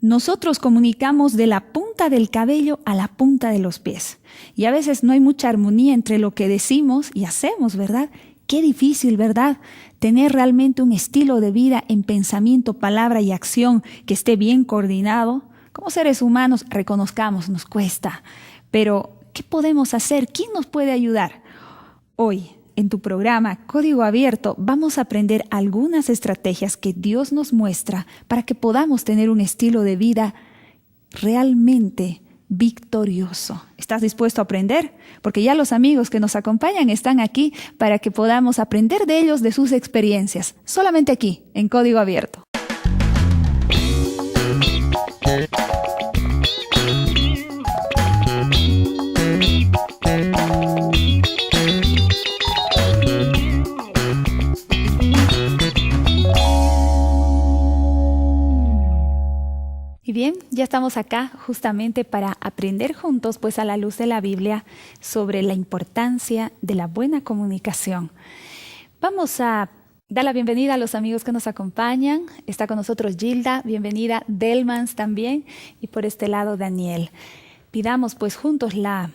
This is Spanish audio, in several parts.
Nosotros comunicamos de la punta del cabello a la punta de los pies. Y a veces no hay mucha armonía entre lo que decimos y hacemos, ¿verdad? Qué difícil, ¿verdad? Tener realmente un estilo de vida en pensamiento, palabra y acción que esté bien coordinado. Como seres humanos, reconozcamos, nos cuesta. Pero, ¿qué podemos hacer? ¿Quién nos puede ayudar? Hoy, en tu programa Código Abierto, vamos a aprender algunas estrategias que Dios nos muestra para que podamos tener un estilo de vida realmente victorioso. ¿Estás dispuesto a aprender? Porque ya los amigos que nos acompañan están aquí para que podamos aprender de ellos, de sus experiencias. Solamente aquí, en Código Abierto. Y bien, ya estamos acá justamente para aprender juntos, pues a la luz de la Biblia, sobre la importancia de la buena comunicación. Vamos a dar la bienvenida a los amigos que nos acompañan. Está con nosotros Gilda, bienvenida, Delmans también, y por este lado Daniel. Pidamos pues juntos la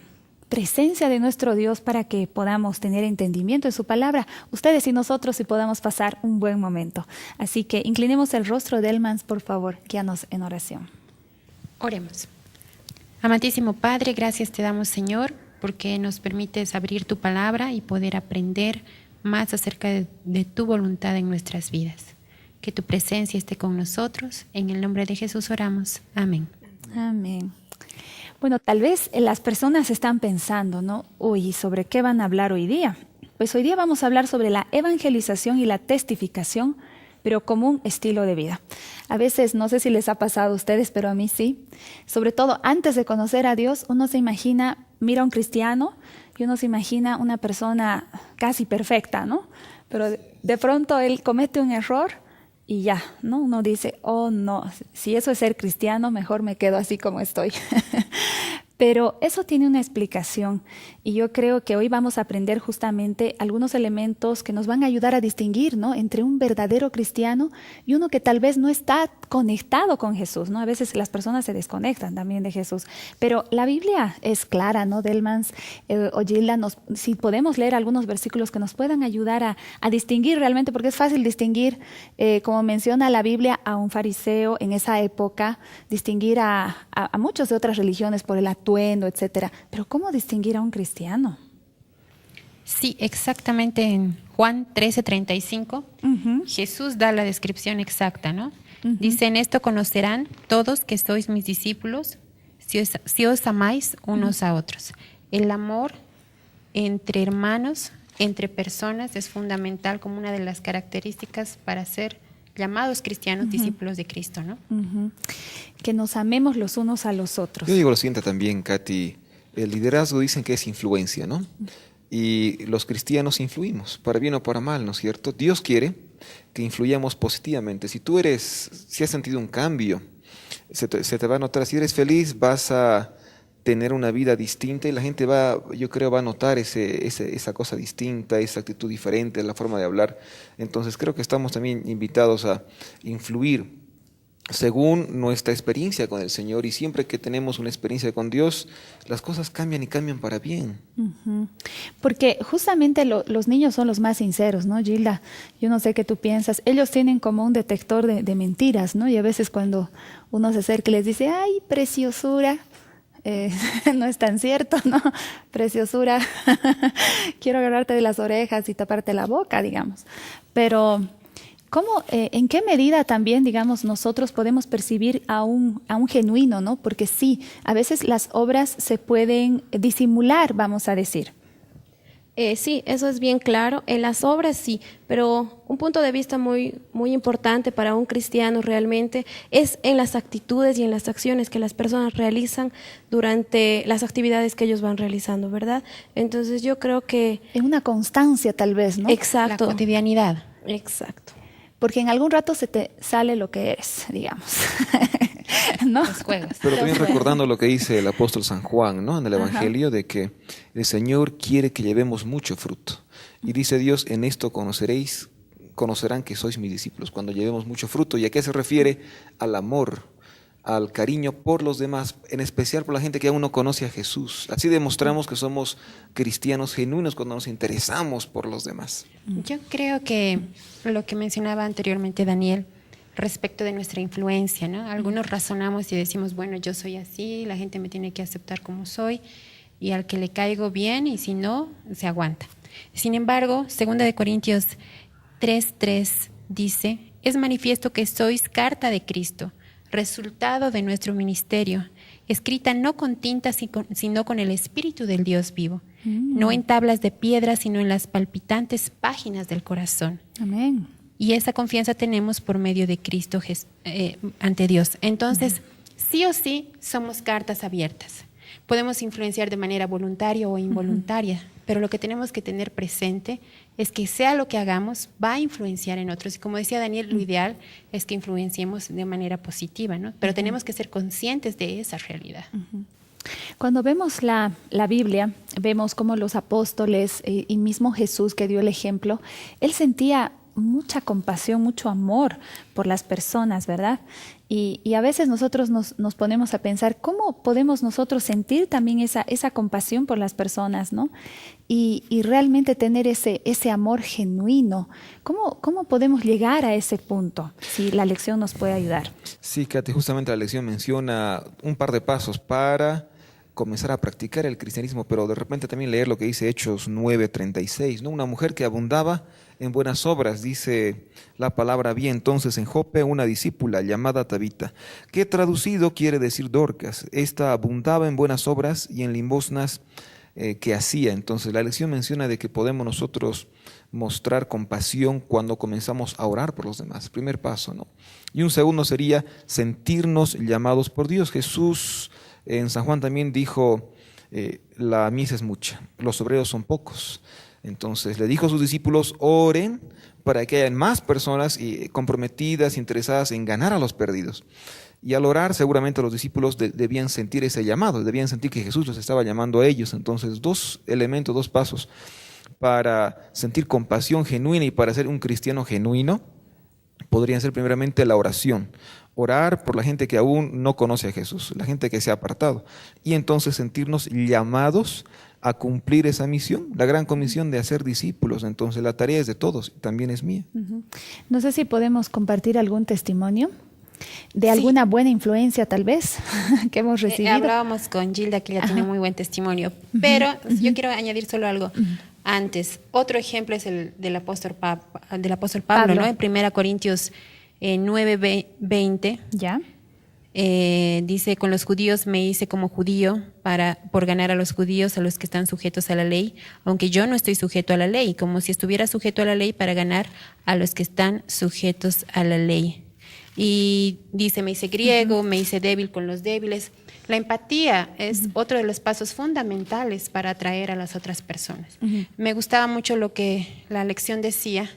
presencia de nuestro Dios para que podamos tener entendimiento en su palabra, ustedes y nosotros, y podamos pasar un buen momento. Así que inclinemos el rostro de Delmans, por favor, guíanos en oración. Oremos. Amantísimo Padre, gracias te damos, Señor, porque nos permites abrir tu palabra y poder aprender más acerca de tu voluntad en nuestras vidas. Que tu presencia esté con nosotros. En el nombre de Jesús oramos. Amén. Amén. Bueno, tal vez las personas están pensando, ¿no? Uy, ¿sobre qué van a hablar hoy día? Pues hoy día vamos a hablar sobre la evangelización y la testificación, pero como un estilo de vida. A veces, no sé si les ha pasado a ustedes, pero a mí sí. Sobre todo antes de conocer a Dios, uno se imagina, mira a un cristiano y uno se imagina una persona casi perfecta, ¿no? Pero de pronto él comete un error y ya, ¿no? Uno dice, oh no, si eso es ser cristiano, mejor me quedo así como estoy. Pero eso tiene una explicación y yo creo que hoy vamos a aprender justamente algunos elementos que nos van a ayudar a distinguir, ¿no?, entre un verdadero cristiano y uno que tal vez no está conectado con Jesús, ¿no? A veces las personas se desconectan también de Jesús, pero la Biblia es clara, ¿no? Delmans o Gilda, si podemos leer algunos versículos que nos puedan ayudar a distinguir realmente, porque es fácil distinguir, como menciona la Biblia, a un fariseo en esa época, distinguir a muchos de otras religiones por el atuendo, etcétera. Pero ¿cómo distinguir a un cristiano? Sí, exactamente en Juan 13:35, Jesús da la descripción exacta, ¿no? Dice, en esto conocerán todos que sois mis discípulos, si os amáis unos a otros. El amor entre hermanos, entre personas, es fundamental como una de las características para ser llamados cristianos, discípulos de Cristo, ¿no? Que nos amemos los unos a los otros. Yo digo lo siguiente también, Katy. El liderazgo dicen que es influencia, ¿no? Y los cristianos influimos, para bien o para mal, ¿no es cierto? Dios quiere que influyamos positivamente. Si has sentido un cambio, se te va a notar. Si eres feliz, vas a tener una vida distinta y la gente yo creo, va a notar esa cosa distinta, esa actitud diferente, la forma de hablar. Entonces creo que estamos también invitados a influir según nuestra experiencia con el Señor, y siempre que tenemos una experiencia con Dios, las cosas cambian y cambian para bien. Porque justamente los niños son los más sinceros, ¿no, Gilda? Yo no sé qué tú piensas. Ellos tienen como un detector de mentiras, ¿no? Y a veces cuando uno se acerca y les dice, ¡ay, preciosura! No es tan cierto, ¿no? Preciosura, quiero agarrarte de las orejas y taparte la boca, digamos. Pero ¿en qué medida también, digamos, nosotros podemos percibir a un genuino, ¿no? Porque sí, a veces las obras se pueden disimular, vamos a decir. Sí, eso es bien claro. En las obras sí, pero un punto de vista muy, muy importante para un cristiano realmente es en las actitudes y en las acciones que las personas realizan durante las actividades que ellos van realizando, ¿verdad? Entonces yo creo que... En una constancia tal vez, ¿no? Exacto. La cotidianidad. Exacto. Porque en algún rato se te sale lo que eres, digamos. ¿No? Los juegos. Pero también recordando lo que dice el apóstol San Juan, ¿no?, en el Evangelio, de que el Señor quiere que llevemos mucho fruto. Y dice Dios, en esto conocerán que sois mis discípulos, cuando llevemos mucho fruto. ¿Y a qué se refiere? Al amor al cariño por los demás, en especial por la gente que aún no conoce a Jesús. Así demostramos que somos cristianos genuinos cuando nos interesamos por los demás. Yo creo que lo que mencionaba anteriormente Daniel respecto de nuestra influencia, ¿no? Algunos razonamos y decimos, bueno, yo soy así, la gente me tiene que aceptar como soy y al que le caigo bien y si no, se aguanta. Sin embargo, 2 de Corintios 3:3 dice, es manifiesto que sois carta de Cristo, resultado de nuestro ministerio, escrita no con tinta sino con el Espíritu del Dios vivo, no en tablas de piedra sino en las palpitantes páginas del corazón. Amén. Y esa confianza tenemos por medio de Cristo ante Dios. Entonces, sí o sí somos cartas abiertas. Podemos influenciar de manera voluntaria o involuntaria, pero lo que tenemos que tener presente es que sea lo que hagamos, va a influenciar en otros. Y como decía Daniel, lo ideal es que influenciemos de manera positiva, ¿no? Pero tenemos que ser conscientes de esa realidad. Cuando vemos la Biblia, vemos cómo los apóstoles y mismo Jesús, que dio el ejemplo, él sentía mucha compasión, mucho amor por las personas, ¿verdad? Y a veces nosotros nos ponemos a pensar cómo podemos nosotros sentir también esa compasión por las personas, ¿no? Y realmente tener ese amor genuino. ¿Cómo podemos llegar a ese punto? Si la lección nos puede ayudar. Sí, Katy, justamente la lección menciona un par de pasos para comenzar a practicar el cristianismo, pero de repente también leer lo que dice Hechos 9:36, ¿no? Una mujer que abundaba en buenas obras, dice la palabra, había entonces en Jope una discípula llamada Tabita, que traducido quiere decir Dorcas. Esta abundaba en buenas obras y en limosnas que hacía. Entonces la lección menciona de que podemos nosotros mostrar compasión cuando comenzamos a orar por los demás. Primer paso, ¿no? Y un segundo sería sentirnos llamados por Dios. Jesús en San Juan también dijo, la mies es mucha, los obreros son pocos. Entonces le dijo a sus discípulos, oren para que hayan más personas comprometidas, interesadas en ganar a los perdidos. Y al orar seguramente los discípulos debían sentir ese llamado, debían sentir que Jesús los estaba llamando a ellos. Entonces dos pasos para sentir compasión genuina y para ser un cristiano genuino podrían ser primeramente la oración. Orar por la gente que aún no conoce a Jesús, la gente que se ha apartado. Y entonces sentirnos llamados a cumplir esa misión, la gran comisión de hacer discípulos. Entonces la tarea es de todos, también es mía. No sé si podemos compartir algún testimonio de alguna buena influencia tal vez que hemos recibido. Hablábamos con Gilda, que ella tiene muy buen testimonio, pero yo quiero añadir solo algo. Antes, otro ejemplo es el del apóstol Pablo, ¿no? En 1 Corintios 9:20, ¿ya? Dice, con los judíos me hice como judío por ganar a los judíos, a los que están sujetos a la ley, aunque yo no estoy sujeto a la ley, como si estuviera sujeto a la ley para ganar a los que están sujetos a la ley. Y dice, me hice griego, me hice débil con los débiles. La empatía es otro de los pasos fundamentales para atraer a las otras personas. Me gustaba mucho lo que la lección decía.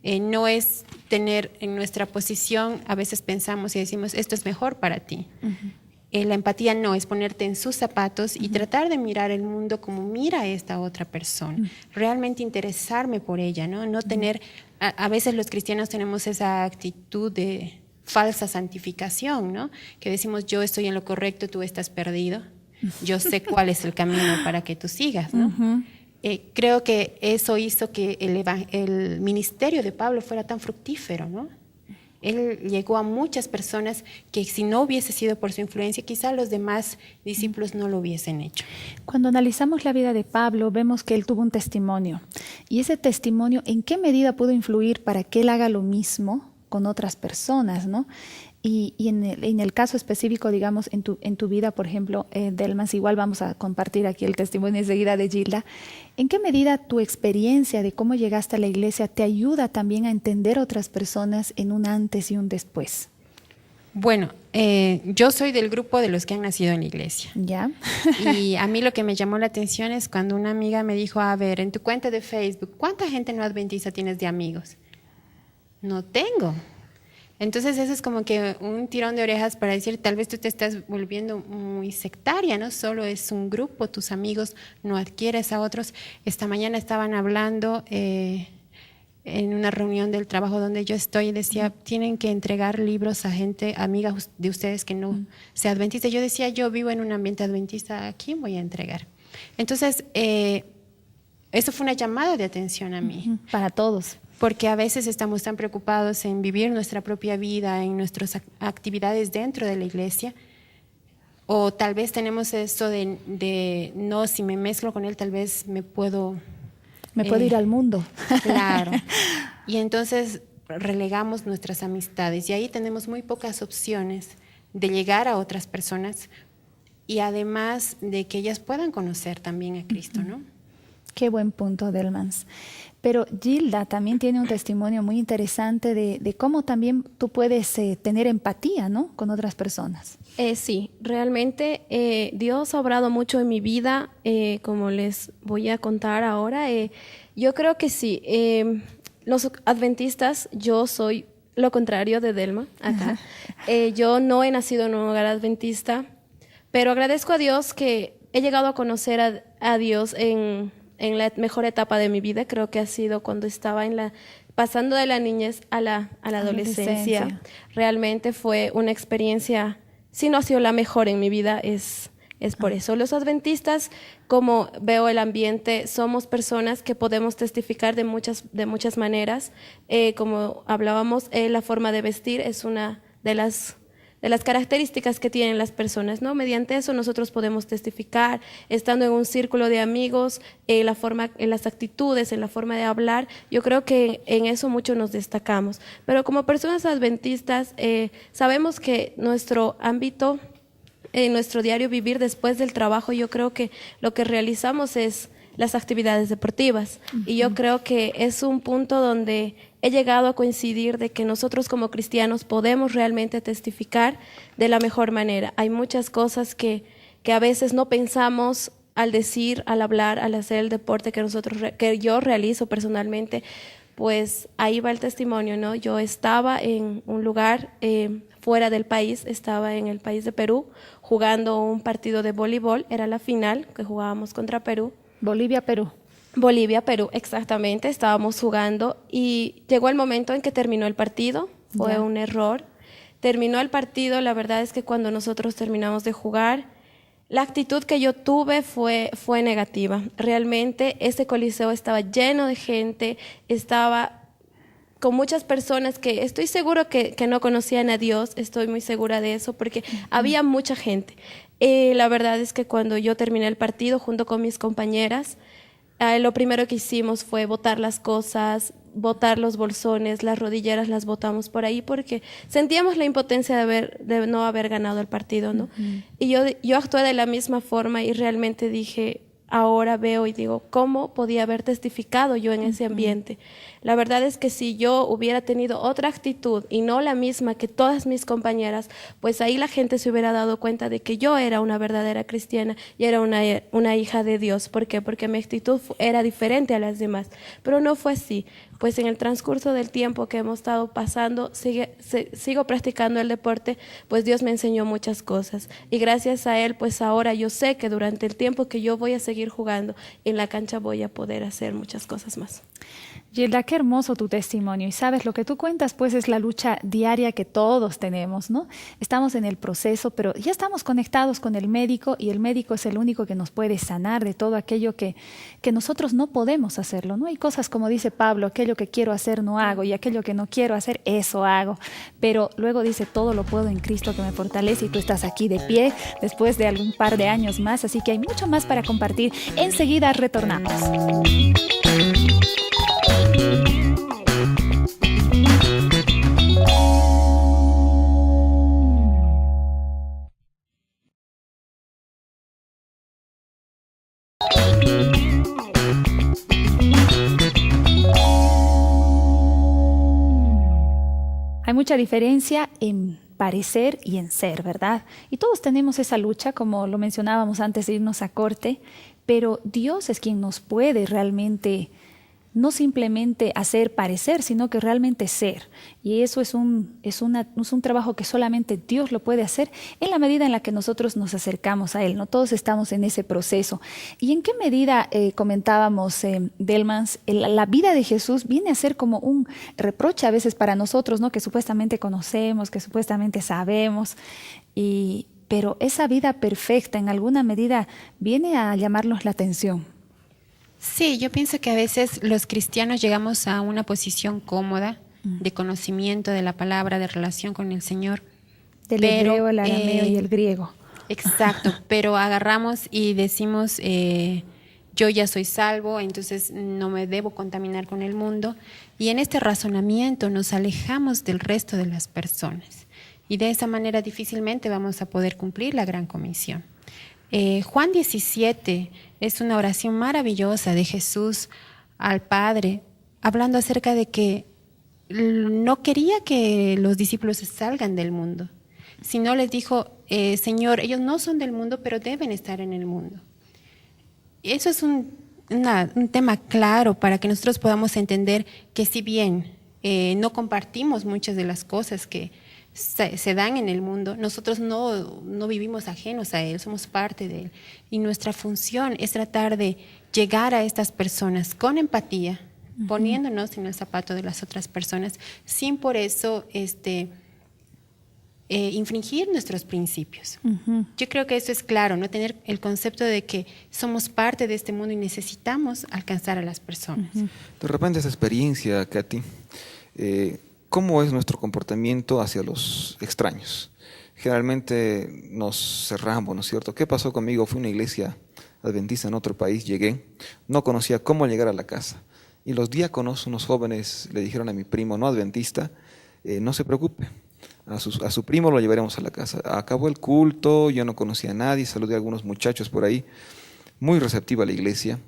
No es tener en nuestra posición, a veces pensamos y decimos, esto es mejor para ti. La empatía no, es ponerte en sus zapatos y tratar de mirar el mundo como mira esta otra persona. Realmente interesarme por ella, ¿no? No tener, a veces los cristianos tenemos esa actitud de falsa santificación, ¿no? Que decimos, yo estoy en lo correcto, tú estás perdido. Yo sé cuál es el camino para que tú sigas, ¿no? Creo que eso hizo que el ministerio de Pablo fuera tan fructífero, ¿no? Él llegó a muchas personas que si no hubiese sido por su influencia, quizá los demás discípulos no lo hubiesen hecho. Cuando analizamos la vida de Pablo, vemos que él tuvo un testimonio. Y ese testimonio, ¿en qué medida pudo influir para que él haga lo mismo con otras personas, ¿no? Y en el caso específico, digamos, en tu vida, por ejemplo, Delmas, igual vamos a compartir aquí el testimonio enseguida de Gilda. ¿En qué medida tu experiencia de cómo llegaste a la iglesia te ayuda también a entender otras personas en un antes y un después? Bueno, yo soy del grupo de los que han nacido en la iglesia. ¿Ya? Y a mí lo que me llamó la atención es cuando una amiga me dijo, a ver, en tu cuenta de Facebook, ¿cuánta gente no adventista tienes de amigos? No tengo. Entonces eso es como que un tirón de orejas para decir, tal vez tú te estás volviendo muy sectaria, ¿no? Solo es un grupo, tus amigos, no adquieres a otros. Esta mañana estaban hablando en una reunión del trabajo donde yo estoy, decía, tienen que entregar libros a gente, amiga de ustedes que no sea adventista. Yo decía, yo vivo en un ambiente adventista, ¿a quién voy a entregar? Entonces, eso fue una llamada de atención a mí. Para todos. Porque a veces estamos tan preocupados en vivir nuestra propia vida, en nuestras actividades dentro de la iglesia, o tal vez tenemos esto de no, si me mezclo con él, tal vez me puedo ir al mundo. Claro. Y entonces relegamos nuestras amistades y ahí tenemos muy pocas opciones de llegar a otras personas y además de que ellas puedan conocer también a Cristo, ¿no? Qué buen punto, Delmans. Pero Gilda también tiene un testimonio muy interesante de cómo también tú puedes tener empatía, ¿no?, con otras personas. Sí, realmente Dios ha obrado mucho en mi vida, como les voy a contar ahora. Yo creo que sí. Los adventistas, yo soy lo contrario de Delma acá. Yo no he nacido en un hogar adventista, pero agradezco a Dios que he llegado a conocer a Dios en la mejor etapa de mi vida. Creo que ha sido cuando estaba pasando de la niñez a la adolescencia. Realmente fue una experiencia, si no ha sido la mejor en mi vida, es por eso. Los adventistas, como veo el ambiente, somos personas que podemos testificar de muchas maneras. Como hablábamos, la forma de vestir es una de las características que tienen las personas, ¿no? Mediante eso nosotros podemos testificar, estando en un círculo de amigos, en las actitudes, en la forma de hablar. Yo creo que en eso mucho nos destacamos. Pero como personas adventistas, sabemos que nuestro ámbito, en nuestro diario vivir después del trabajo, yo creo que lo que realizamos es las actividades deportivas. Y yo creo que es un punto donde he llegado a coincidir de que nosotros como cristianos podemos realmente testificar de la mejor manera. Hay muchas cosas que a veces no pensamos al decir, al hablar, al hacer el deporte que yo realizo personalmente. Pues ahí va el testimonio, ¿no? Yo estaba en un lugar fuera del país, estaba en el país de Perú jugando un partido de voleibol, era la final que jugábamos contra Perú. Bolivia-Perú. Bolivia-Perú, exactamente, estábamos jugando y llegó el momento en que terminó el partido, fue un error. Terminó el partido, la verdad es que cuando nosotros terminamos de jugar, la actitud que yo tuve fue negativa. Realmente ese coliseo estaba lleno de gente, estaba con muchas personas que estoy seguro que no conocían a Dios, estoy muy segura de eso porque había mucha gente. La verdad es que cuando yo terminé el partido junto con mis compañeras, lo primero que hicimos fue botar las cosas, botar los bolsones, las rodilleras las botamos por ahí porque sentíamos la impotencia de no haber ganado el partido, ¿no? Y yo actué de la misma forma y realmente dije, ahora veo y digo, ¿cómo podía haber testificado yo en ese ambiente? La verdad es que si yo hubiera tenido otra actitud y no la misma que todas mis compañeras, pues ahí la gente se hubiera dado cuenta de que yo era una verdadera cristiana y era una hija de Dios. ¿Por qué? Porque mi actitud era diferente a las demás. Pero no fue así. Pues en el transcurso del tiempo que hemos estado pasando, sigo practicando el deporte, pues Dios me enseñó muchas cosas. Y gracias a Él, pues ahora yo sé que durante el tiempo que yo voy a seguir jugando en la cancha voy a poder hacer muchas cosas más. Gilda, qué hermoso tu testimonio. Y sabes, lo que tú cuentas, pues, es la lucha diaria que todos tenemos, ¿no? Estamos en el proceso, pero ya estamos conectados con el médico y el médico es el único que nos puede sanar de todo aquello que nosotros no podemos hacerlo, ¿no? Hay cosas, como dice Pablo, aquello que quiero hacer no hago y aquello que no quiero hacer, eso hago. Pero luego dice, todo lo puedo en Cristo que me fortalece y tú estás aquí de pie después de algún par de años más, así que hay mucho más para compartir. Enseguida retornamos. Hay mucha diferencia en parecer y en ser, ¿verdad? Y todos tenemos esa lucha, como lo mencionábamos antes de irnos a corte, pero Dios es quien nos puede realmente no simplemente hacer parecer, sino que realmente ser. Y eso es un trabajo que solamente Dios lo puede hacer en la medida en la que nosotros nos acercamos a Él, ¿no? Todos estamos en ese proceso. ¿Y en qué medida, comentábamos, Delmans, la vida de Jesús viene a ser como un reproche a veces para nosotros, ¿no? Que supuestamente conocemos, que supuestamente sabemos, pero esa vida perfecta en alguna medida viene a llamarnos la atención? Sí, yo pienso que a veces los cristianos llegamos a una posición cómoda de conocimiento de la palabra, de relación con el Señor. Del hebreo, el arameo y el griego. Exacto, pero agarramos y decimos, yo ya soy salvo, entonces no me debo contaminar con el mundo. Y en este razonamiento nos alejamos del resto de las personas. Y de esa manera difícilmente vamos a poder cumplir la gran comisión. Juan 17 es una oración maravillosa de Jesús al Padre, hablando acerca de que no quería que los discípulos salgan del mundo, sino les dijo, Señor, ellos no son del mundo, pero deben estar en el mundo. Eso es un tema claro para que nosotros podamos entender que si bien no compartimos muchas de las cosas que se dan en el mundo, nosotros no vivimos ajenos a él, somos parte de él. Y nuestra función es tratar de llegar a estas personas con empatía, poniéndonos en el zapato de las otras personas, sin por eso infringir nuestros principios. Yo creo que eso es claro, no tener el concepto de que somos parte de este mundo y necesitamos alcanzar a las personas. De repente esa experiencia, Katy, ¿cómo es nuestro comportamiento hacia los extraños? Generalmente nos cerramos, ¿no es cierto? ¿Qué pasó conmigo? Fui a una iglesia adventista en otro país, llegué, no conocía cómo llegar a la casa. Y los diáconos, unos jóvenes, le dijeron a mi primo no adventista, no se preocupe, a su primo lo llevaremos a la casa. Acabó el culto, yo no conocía a nadie, saludé a algunos muchachos por ahí, muy receptiva a la iglesia.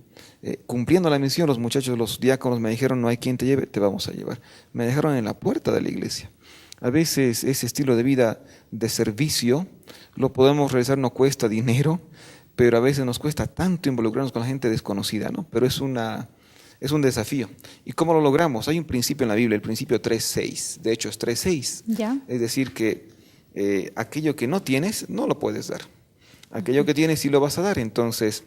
Cumpliendo la misión, los muchachos, los diáconos me dijeron, no hay quien te lleve, te vamos a llevar. Me dejaron en la puerta de la iglesia. A veces ese estilo de vida de servicio lo podemos realizar, no cuesta dinero, pero a veces nos cuesta tanto involucrarnos con la gente desconocida, ¿no? Pero es un desafío. ¿Y cómo lo logramos? Hay un principio en la Biblia, el principio 3.6, de hecho es 3.6. ¿Ya? Es decir que aquello que no tienes, no lo puedes dar. Aquello que tienes sí lo vas a dar. Entonces,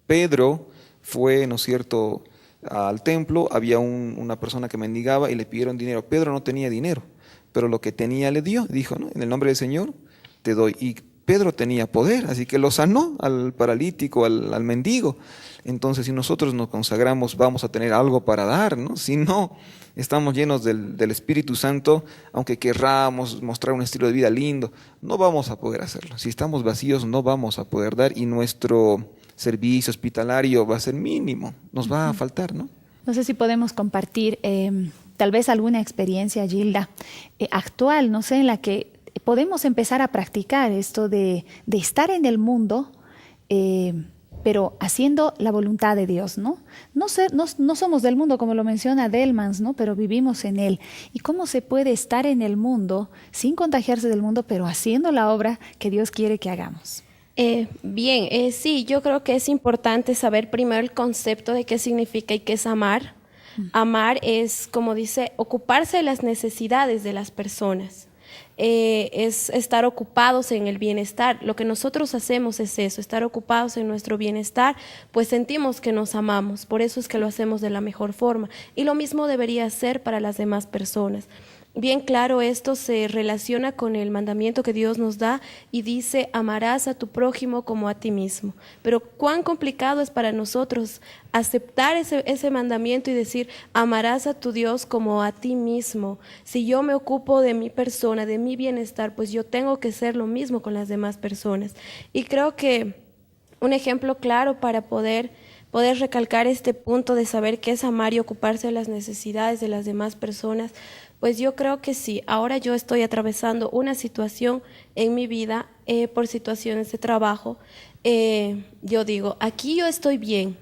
Pedro fue, ¿no es cierto?, al templo, había una persona que mendigaba y le pidieron dinero. Pedro no tenía dinero, pero lo que tenía le dio, dijo, ¿no?, en el nombre del Señor te doy. Y Pedro tenía poder, así que lo sanó al paralítico, al mendigo. Entonces, si nosotros nos consagramos, vamos a tener algo para dar, ¿no? Si no estamos llenos del Espíritu Santo, aunque querramos mostrar un estilo de vida lindo, no vamos a poder hacerlo. Si estamos vacíos, no vamos a poder dar y nuestro servicio hospitalario va a ser mínimo, nos va a faltar, ¿no? No sé si podemos compartir tal vez alguna experiencia, Gilda, actual, no sé, en la que podemos empezar a practicar esto de estar en el mundo, pero haciendo la voluntad de Dios, ¿no? No somos del mundo, como lo menciona Delmans, ¿no?, pero vivimos en él. ¿Y cómo se puede estar en el mundo sin contagiarse del mundo, pero haciendo la obra que Dios quiere que hagamos? Sí, yo creo que es importante saber primero el concepto de qué significa y qué es amar. Amar es, como dice, ocuparse de las necesidades de las personas. Es estar ocupados en el bienestar. Lo que nosotros hacemos es eso, estar ocupados en nuestro bienestar, pues sentimos que nos amamos, por eso es que lo hacemos de la mejor forma. Y lo mismo debería ser para las demás personas. Bien claro, esto se relaciona con el mandamiento que Dios nos da y dice, amarás a tu prójimo como a ti mismo. Pero cuán complicado es para nosotros aceptar ese mandamiento y decir, amarás a tu Dios como a ti mismo. Si yo me ocupo de mi persona, de mi bienestar, pues yo tengo que ser lo mismo con las demás personas. Y creo que un ejemplo claro para poder recalcar este punto de saber qué es amar y ocuparse de las necesidades de las demás personas, pues yo creo que sí. Ahora yo estoy atravesando una situación en mi vida por situaciones de trabajo. Yo digo, aquí yo estoy bien,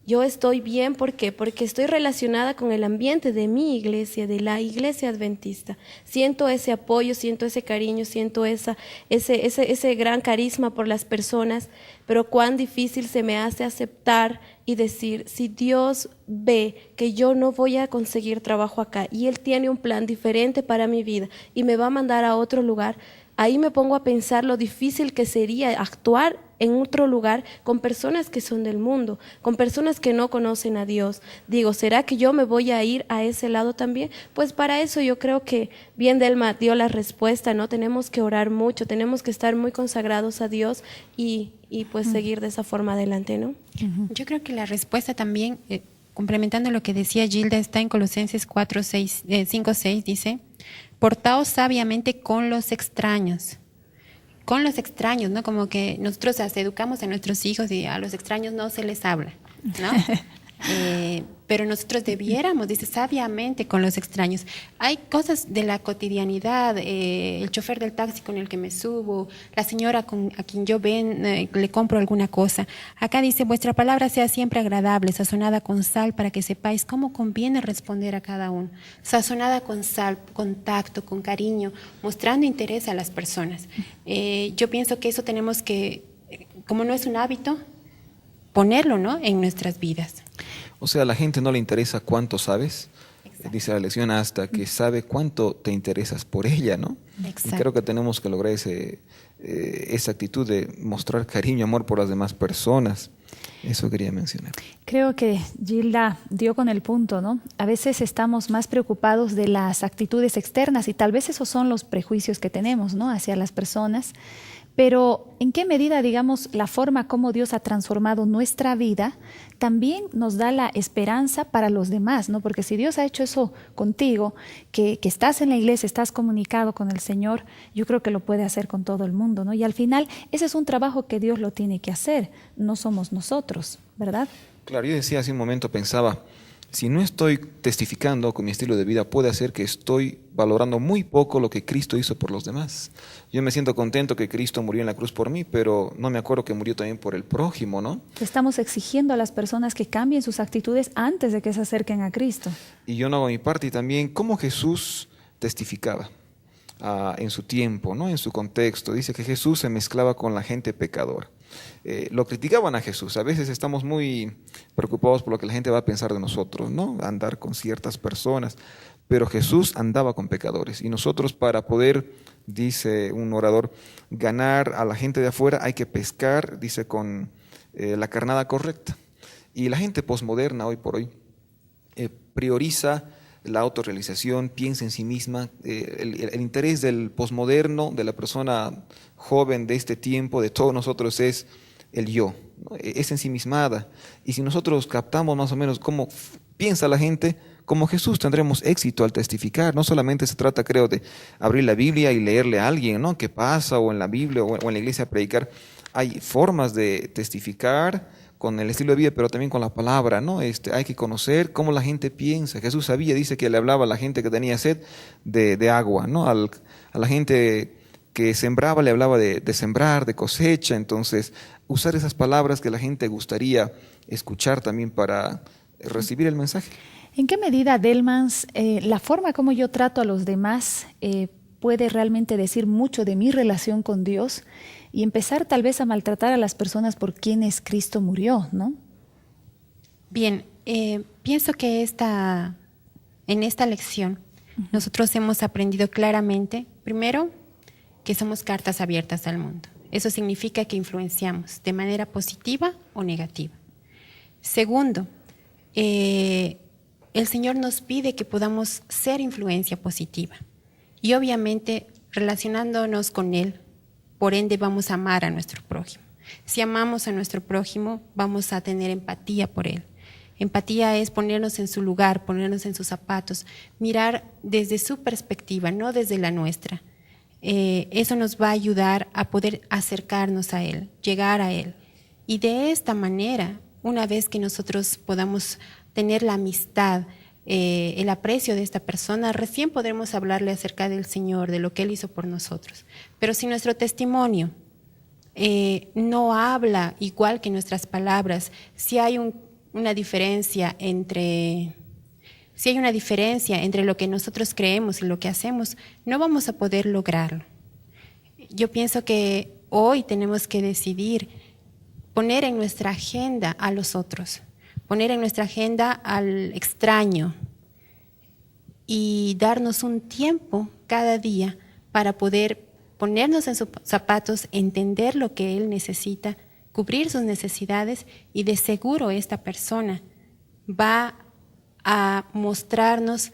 yo estoy bien. ¿Por qué? Porque estoy relacionada con el ambiente de mi iglesia, de la iglesia adventista. Siento ese apoyo, siento ese cariño, siento ese gran carisma por las personas, pero cuán difícil se me hace aceptar y decir, si Dios ve que yo no voy a conseguir trabajo acá y Él tiene un plan diferente para mi vida y me va a mandar a otro lugar, ahí me pongo a pensar lo difícil que sería actuar en otro lugar con personas que son del mundo, con personas que no conocen a Dios. Digo, ¿será que yo me voy a ir a ese lado también? Pues para eso yo creo que bien Delma dio la respuesta, ¿no? Tenemos que orar mucho, tenemos que estar muy consagrados a Dios y pues seguir de esa forma adelante, ¿no? Yo creo que la respuesta también, complementando lo que decía Gilda, está en Colosenses 5:6, dice: portaos sabiamente con los extraños. Con los extraños, ¿no? Como que nosotros educamos a nuestros hijos y a los extraños no se les habla, ¿no? Pero nosotros debiéramos, dice, sabiamente con los extraños. Hay cosas de la cotidianidad, el chofer del taxi con el que me subo, la señora a quien yo le compro alguna cosa. Acá dice, vuestra palabra sea siempre agradable, sazonada con sal, para que sepáis cómo conviene responder a cada uno. Sazonada con sal, con tacto, con cariño, mostrando interés a las personas. Yo pienso que eso tenemos que, como no es un hábito, ponerlo, ¿no?, en nuestras vidas. O sea, a la gente no le interesa cuánto sabes, Exacto. dice la lección, hasta que sabe cuánto te interesas por ella, ¿no? Exacto. Y creo que tenemos que lograr esa actitud de mostrar cariño, amor por las demás personas. Eso quería mencionar. Creo que Gilda dio con el punto, ¿no? A veces estamos más preocupados de las actitudes externas y tal vez esos son los prejuicios que tenemos, ¿no?, hacia las personas. Pero ¿en qué medida, digamos, la forma como Dios ha transformado nuestra vida también nos da la esperanza para los demás, ¿no? Porque si Dios ha hecho eso contigo, que estás en la iglesia, estás comunicado con el Señor, yo creo que lo puede hacer con todo el mundo, ¿no? Y al final ese es un trabajo que Dios lo tiene que hacer, no somos nosotros, ¿verdad? Claro, yo decía hace un momento, pensaba, si no estoy testificando con mi estilo de vida, puede ser que estoy valorando muy poco lo que Cristo hizo por los demás. Yo me siento contento que Cristo murió en la cruz por mí, pero no me acuerdo que murió también por el prójimo, ¿no? Estamos exigiendo a las personas que cambien sus actitudes antes de que se acerquen a Cristo. Y yo no hago mi parte. Y también cómo Jesús testificaba en su tiempo, ¿no?, en su contexto. Dice que Jesús se mezclaba con la gente pecadora. Lo criticaban a Jesús. A veces estamos muy preocupados por lo que la gente va a pensar de nosotros, ¿no?, andar con ciertas personas. Pero Jesús andaba con pecadores. Y nosotros, para poder, dice un orador, ganar a la gente de afuera, hay que pescar, dice, con la carnada correcta. Y la gente posmoderna hoy por hoy prioriza la autorrealización, piensa en sí misma. El interés del posmoderno, de la persona joven de este tiempo, de todos nosotros, es el yo, ¿no? Es ensimismada. Y si nosotros captamos más o menos cómo piensa la gente, como Jesús tendremos éxito al testificar. No solamente se trata, creo, de abrir la Biblia y leerle a alguien, ¿no?, qué pasa, o en la Biblia o en la iglesia predicar. Hay formas de testificar con el estilo de vida, pero también con la palabra, ¿no? Hay que conocer cómo la gente piensa. Jesús sabía, dice que le hablaba a la gente que tenía sed de agua, ¿no? A la gente que sembraba le hablaba de sembrar, de cosecha. Entonces, usar esas palabras que la gente gustaría escuchar también para recibir el mensaje. ¿En qué medida, Delmans, la forma como yo trato a los demás puede realmente decir mucho de mi relación con Dios y empezar tal vez a maltratar a las personas por quienes Cristo murió, ¿no? Bien, pienso que en esta lección nosotros hemos aprendido claramente, primero, que somos cartas abiertas al mundo. Eso significa que influenciamos de manera positiva o negativa. Segundo, el Señor nos pide que podamos ser influencia positiva. Y obviamente, relacionándonos con Él, por ende vamos a amar a nuestro prójimo. Si amamos a nuestro prójimo, vamos a tener empatía por él. Empatía es ponernos en su lugar, ponernos en sus zapatos, mirar desde su perspectiva, no desde la nuestra. Eso nos va a ayudar a poder acercarnos a él, llegar a él. Y de esta manera, una vez que nosotros podamos tener la amistad, el aprecio de esta persona, recién podremos hablarle acerca del Señor, de lo que Él hizo por nosotros. Pero si nuestro testimonio no habla igual que nuestras palabras, si hay una diferencia entre... Si hay una diferencia entre lo que nosotros creemos y lo que hacemos, no vamos a poder lograrlo. Yo pienso que hoy tenemos que decidir poner en nuestra agenda a los otros, poner en nuestra agenda al extraño y darnos un tiempo cada día para poder ponernos en sus zapatos, entender lo que él necesita, cubrir sus necesidades, y de seguro esta persona va a mostrarnos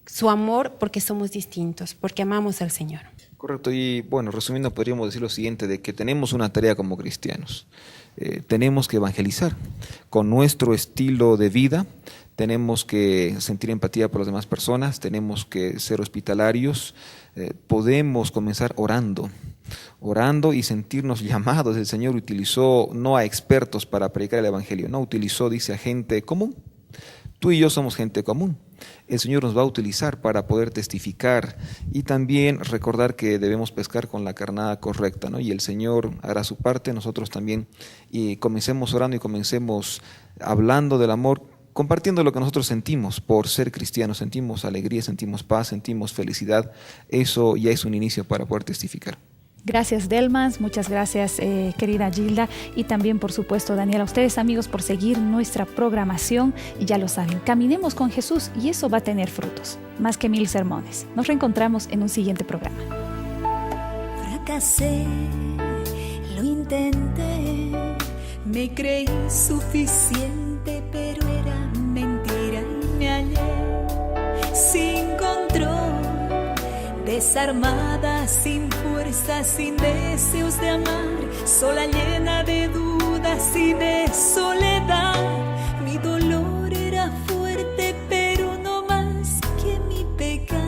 su amor porque somos distintos, porque amamos al Señor. Correcto, y bueno, resumiendo podríamos decir lo siguiente, de que tenemos una tarea como cristianos. Tenemos que evangelizar con nuestro estilo de vida, tenemos que sentir empatía por las demás personas, tenemos que ser hospitalarios, podemos comenzar orando y sentirnos llamados. El Señor utilizó no a expertos para predicar el evangelio, no, utilizó, dice, a gente común. Tú y yo somos gente común. El Señor nos va a utilizar para poder testificar y también recordar que debemos pescar con la carnada correcta, ¿no? Y el Señor hará su parte, nosotros también, y comencemos orando y comencemos hablando del amor, compartiendo lo que nosotros sentimos por ser cristianos. Sentimos alegría, sentimos paz, sentimos felicidad. Eso ya es un inicio para poder testificar. Gracias, Delmas, muchas gracias, querida Gilda, y también, por supuesto, Daniel, a ustedes, amigos, por seguir nuestra programación. Y ya lo saben, caminemos con Jesús y eso va a tener frutos, más que 1000 sermones. Nos reencontramos en un siguiente programa. Fracasé, lo intenté, me creí suficiente, pero era mentira y me hallé sin control, desarmada, sin fuerza, sin deseos de amar, sola, llena de dudas y de soledad. Mi dolor era fuerte, pero no más que mi pecado.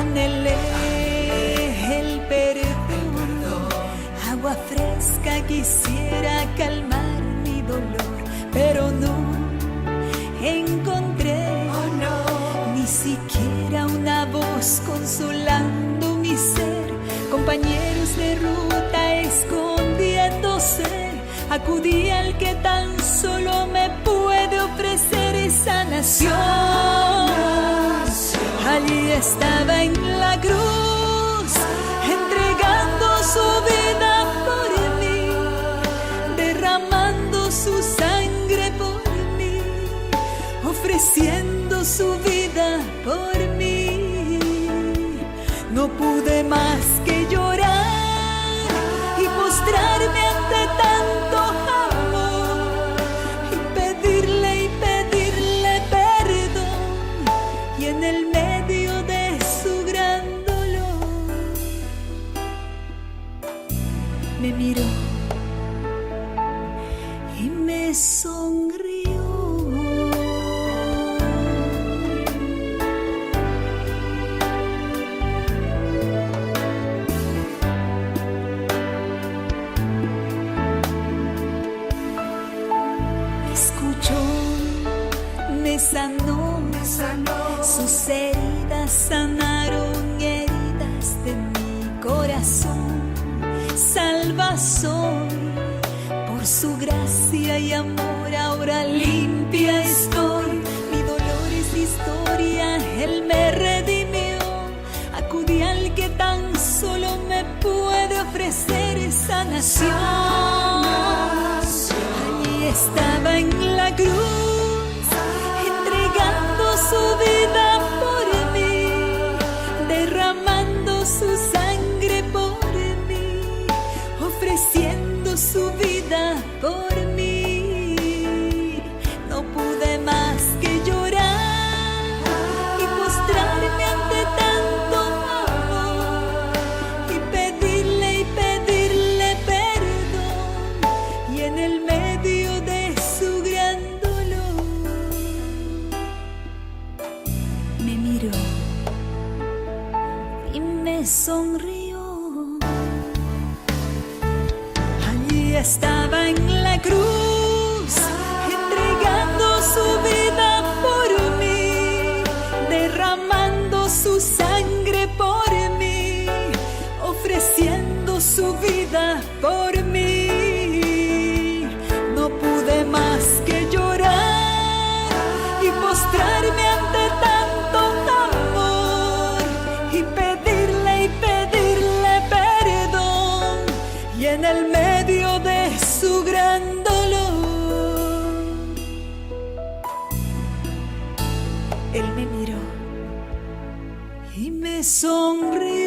Anhelé el perdón, agua fresca, quisiera calmar mi dolor, pero no encontré ni siquiera una voz consolando mi ser. Compañeros de ruta escondiéndose, acudí al que tan solo me puede ofrecer sanación. Allí estaba en la cruz, entregando su vida por mí, derramando su sangre por mí, ofreciendo su vida por mí. No pude más que llorar y postrarme ante tanto amor y pedirle perdón, y en el medio de su gran dolor me miró y me sonrió. Me sanó, sus heridas sanaron, heridas de mi corazón. Salva soy, por su gracia y amor, ahora limpia estoy. Mi dolor es historia, Él me redimió. Acudí al que tan solo me puede ofrecer sanación. Allí estaba en la cruz, su vida por mí, derramando su sangre por mí, ofreciendo su vida por mí. No pude más que llorar y postrarme ante tanto amor y pedirle perdón, y en el medio de su gran y me sonrió. Allí estaba en la cruz, entregando su vida por mí, derramando su sangre por mí, ofreciendo su vida por mí. Él me miró y me sonrió.